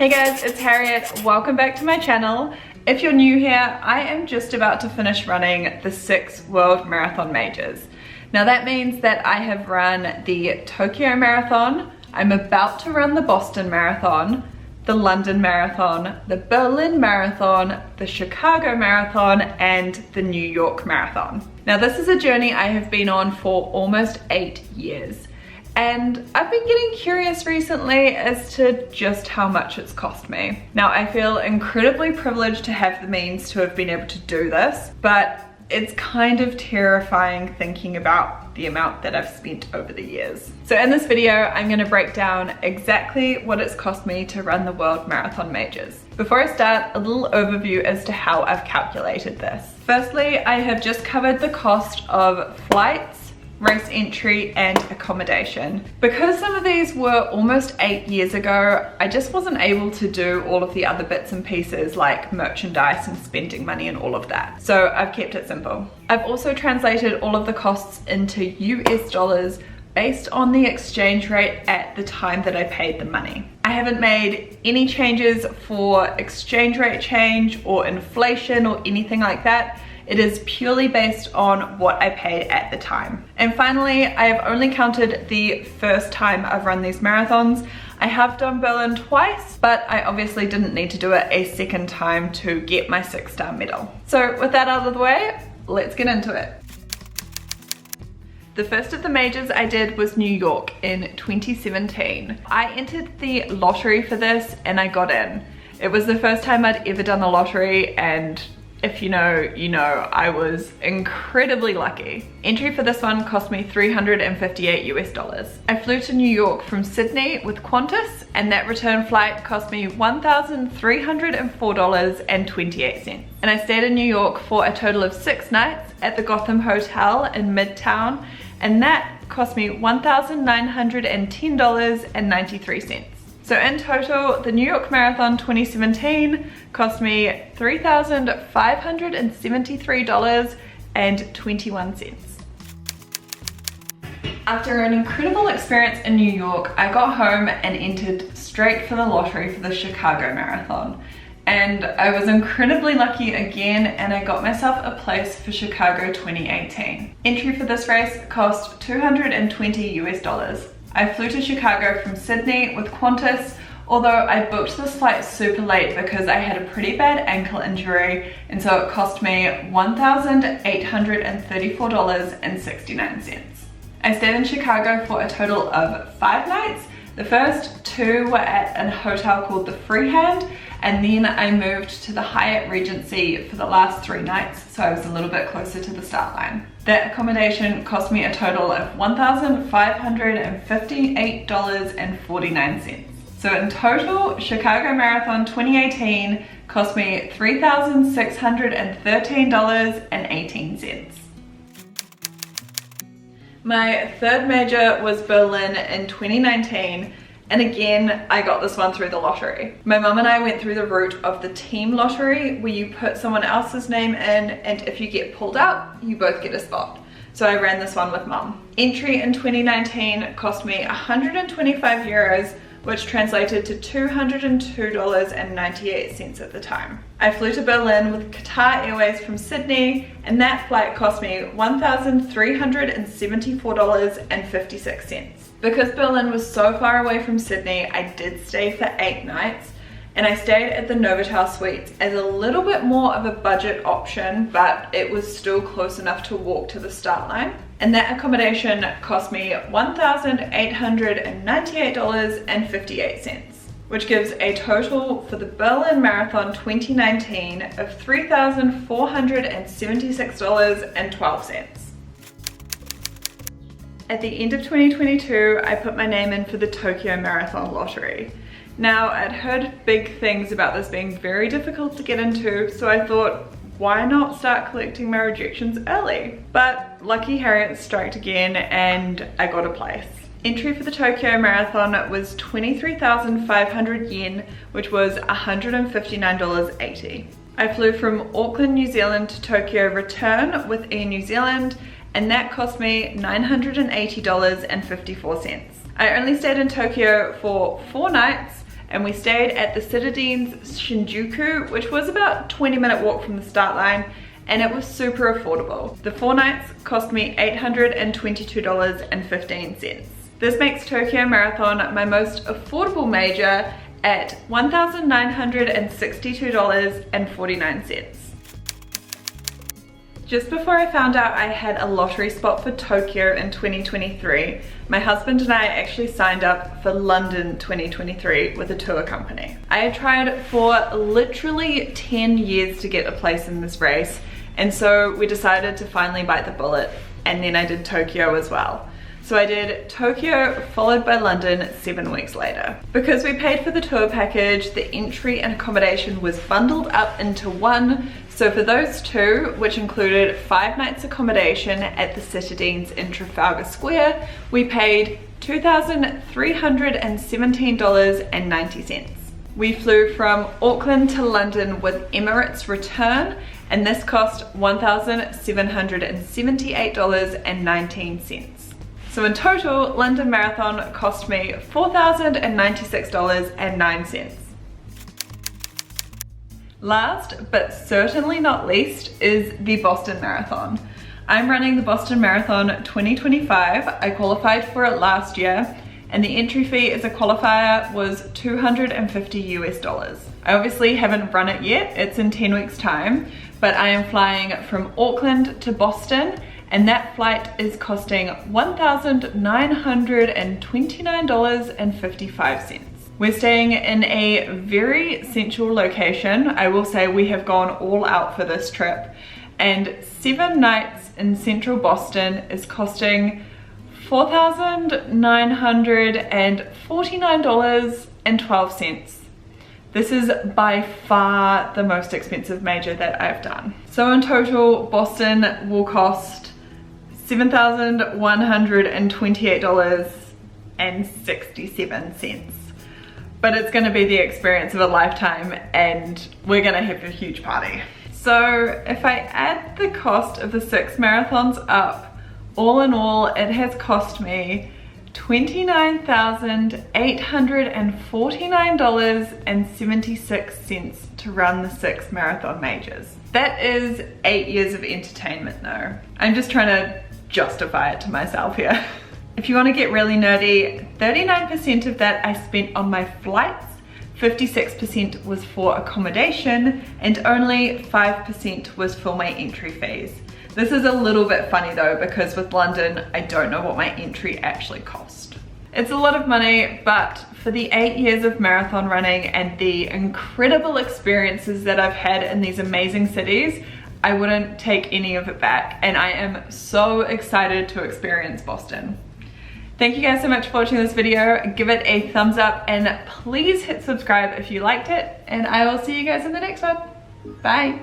Hey guys, it's Harriet. Welcome back to my channel. If you're new here, I am just about to finish running the 6 World Marathon Majors. Now that means that I have run the Tokyo Marathon, I'm about to run the Boston Marathon, the London Marathon, the Berlin Marathon, the Chicago Marathon, and the New York Marathon. Now this is a journey I have been on for almost 8 years. And I've been getting curious recently as to just how much it's cost me. Now I feel incredibly privileged to have the means to have been able to do this, but it's kind of terrifying thinking about the amount that I've spent over the years. So in this video, I'm gonna break down exactly what it's cost me to run the World Marathon Majors. Before I start, a little overview as to how I've calculated this. Firstly, I have just covered the cost of flights, race entry, and accommodation. Because some of these were almost 8 years ago, I just wasn't able to do all of the other bits and pieces like merchandise and spending money and all of that. So I've kept it simple. I've also translated all of the costs into US dollars based on the exchange rate at the time that I paid the money. I haven't made any changes for exchange rate change or inflation or anything like that. It is purely based on what I paid at the time. And finally, I have only counted the first time I've run these marathons. I have done Berlin twice, but I obviously didn't need to do it a second time to get my 6-star medal. So with that out of the way, let's get into it. The first of the majors I did was New York in 2017. I entered the lottery for this and I got in. It was the first time I'd ever done the lottery, and if you know, you know, I was incredibly lucky. Entry for this one cost me $358 US. I flew to New York from Sydney with Qantas, and that return flight cost me $1,304.28. And I stayed in New York for a total of 6 nights at the Gotham Hotel in Midtown, and that cost me $1,910.93. So in total, the New York Marathon 2017 cost me $3,573.21. After an incredible experience in New York, I got home and entered straight for the lottery for the Chicago Marathon. And I was incredibly lucky again, and I got myself a place for Chicago 2018. Entry for this race cost $220 US. I flew to Chicago from Sydney with Qantas, although I booked this flight super late because I had a pretty bad ankle injury, and so it cost me $1,834.69. I stayed in Chicago for a total of 5 nights. The first 2 were at a hotel called the Freehand, and then I moved to the Hyatt Regency for the last 3 nights, so I was a little bit closer to the start line. That accommodation cost me a total of $1,558.49. So in total, Chicago Marathon 2018 cost me $3,613.18. My third major was Berlin in 2019. And again, I got this one through the lottery. My mum and I went through the route of the team lottery, where you put someone else's name in, and if you get pulled out, you both get a spot. So I ran this one with mum. Entry in 2019 cost me 125 euros, which translated to $202.98 at the time. I flew to Berlin with Qatar Airways from Sydney, and that flight cost me $1,374.56. Because Berlin was so far away from Sydney, I did stay for 8 nights, and I stayed at the Novotel Suites as a little bit more of a budget option, but it was still close enough to walk to the start line. And that accommodation cost me $1,898.58, which gives a total for the Berlin Marathon 2019 of $3,476.12. At the end of 2022, I put my name in for the Tokyo Marathon lottery. Now, I'd heard big things about this being very difficult to get into, so I thought, why not start collecting my rejections early? But lucky Harriet striked again, and I got a place. Entry for the Tokyo Marathon was 23,500 yen, which was $159.80. I flew from Auckland, New Zealand to Tokyo return with Air New Zealand, and that cost me $980.54. I only stayed in Tokyo for 4 nights, and we stayed at the Citadines Shinjuku, which was about 20-minute walk from the start line, and it was super affordable. The 4 nights cost me $822.15. This makes Tokyo Marathon my most affordable major at $1,962.49. Just before I found out I had a lottery spot for Tokyo in 2023, my husband and I actually signed up for London 2023 with a tour company. I had tried for literally 10 years to get a place in this race, and so we decided to finally bite the bullet, and then I did Tokyo as well. So I did Tokyo followed by London 7 weeks later. Because we paid for the tour package, the entry and accommodation was bundled up into one. So for those two, which included 5 nights accommodation at the Citadines in Trafalgar Square, we paid $2,317.90. We flew from Auckland to London with Emirates return, and this cost $1,778.19. So in total, London Marathon cost me $4,096.09. Last, but certainly not least, is the Boston Marathon. I'm running the Boston Marathon 2025. I qualified for it last year, and the entry fee as a qualifier was $250 US. I obviously haven't run it yet, it's in 10 weeks time, but I am flying from Auckland to Boston, and that flight is costing $1,929.55. We're staying in a very central location. I will say we have gone all out for this trip, and 7 nights in central Boston is costing $4,949.12. This is by far the most expensive major that I've done. So in total, Boston will cost $7,128.67. But it's gonna be the experience of a lifetime, and we're gonna have a huge party. So if I add the cost of the 6 marathons up, all in all, it has cost me $29,849.76 to run the 6 marathon majors. That is 8 years of entertainment though. I'm just trying to justify it to myself here. If you want to get really nerdy, 39% of that I spent on my flights, 56% was for accommodation, and only 5% was for my entry fees. This is a little bit funny though, because with London, I don't know what my entry actually cost. It's a lot of money, but for the 8 years of marathon running and the incredible experiences that I've had in these amazing cities, I wouldn't take any of it back, and I am so excited to experience Boston. Thank you guys so much for watching this video. Give it a thumbs up and please hit subscribe if you liked it, and I will see you guys in the next one. Bye.